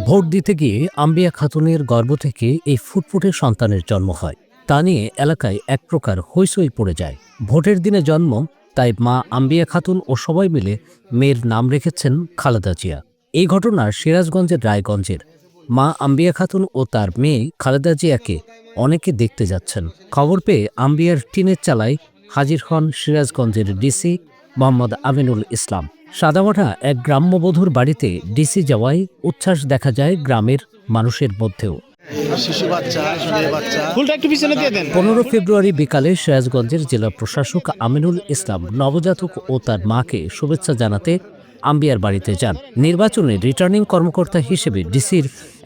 Vote দিতে গিয়ে আম্বিয়া খাতুনের গর্ভ থেকে এই ফুটফুটে সন্তানের জন্ম হয়। তা নিয়ে এলাকায় এক প্রকার হইচই পড়ে যায়। ভোটের দিনে জন্ম, তাই মা আম্বিয়া খাতুন ও সবাই মিলে মেয়ের নাম রেখেছেন খালেদা জিয়া। এই ঘটনা সিরাজগঞ্জের রায়গঞ্জের। মা আম্বিয়া খাতুন ও তার মেয়ে খালেদা জিয়াকে অনেকে দেখতে যাচ্ছেন। খবর পেয়ে আম্বিয়ার টিনের চালায় হাজির হন সিরাজগঞ্জের ডিসি মোহাম্মদ আমিনুল ইসলাম। সাদামাটা এক গ্রাম্যবধূর বাড়িতে ডিসি যাওয়ায় উচ্ছ্বাস দেখা যায় গ্রামের মানুষের মধ্যেও। 15 ফেব্রুয়ারি বিকালে সিরাজগঞ্জের জেলা প্রশাসক আমিনুল ইসলাম নবজাতক ও তার মাকে শুভেচ্ছা জানাতে আম্বিয়ার বাড়িতে যান। নির্বাচনে রিটার্নিং কর্মকর্তা হিসেবে ডিসির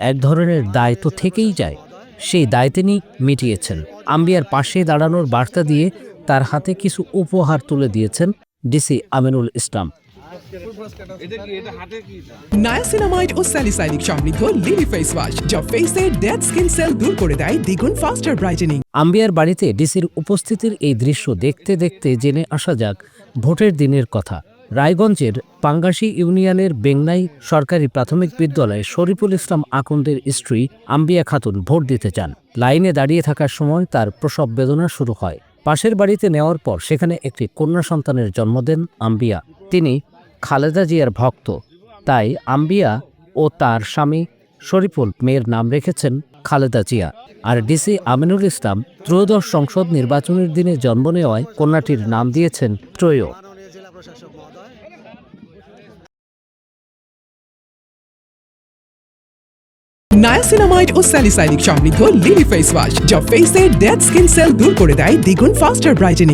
এক ধরনের দায়িত্ব থেকেই যায়, সেই দায় তিনি মিটিয়েছেন। আম্বিয়ার পাশে দাঁড়ানোর বার্তা দিয়ে তার হাতে কিছু উপহার তুলে দিয়েছেন ডিসি আমিনুল ইসলাম। নায়াসিনামাইড ও স্যালিসাইলিক সমৃদ্ধ লিলি ফেস ওয়াশ, যা ফেসের ডেড স্কিন সেল দূর করে দেয় দ্বিগুণ ফাস্টার ব্রাইটেনিং। আম্বিয়ার বাড়িতে ডিসির উপস্থিতির এই দৃশ্য দেখতে দেখতে জেনে আসা যাক ভোটের দিনের কথা। রায়গঞ্জের পাঙ্গাসী ইউনিয়নের বেংনাই সরকারি প্রাথমিক বিদ্যালয়ে শরীফুল ইসলাম আকন্দের স্ত্রী আম্বিয়া খাতুন ভোট দিতে যান। লাইনে দাঁড়িয়ে থাকার সময় তার প্রসব বেদনা শুরু হয়। পাশের বাড়িতে নেওয়ার পর সেখানে একটি কন্যা সন্তানের জন্ম দেন আম্বিয়া। তিনি খালেদা জিয়ার ভক্ত, তাই আম্বিয়া ও তার স্বামী শরীফুল মেয়ের নাম রেখেছেন খালেদা জিয়া। আর ডিসি আমিনুল ইসলাম ত্রয়োদশ সংসদ নির্বাচনের দিনে জন্ম নেওয়ায় কন্যাটির নাম দিয়েছেন ত্রয়। নায়াসিনামাইড ও স্যালিসাইলিক সমৃদ্ধ লিলি ফেস ওয়াশ, যা ফেসের ডেড স্কিন সেল দূর করে দেয় দ্বিগুণ ফাস্টার ব্রাইটেনিং।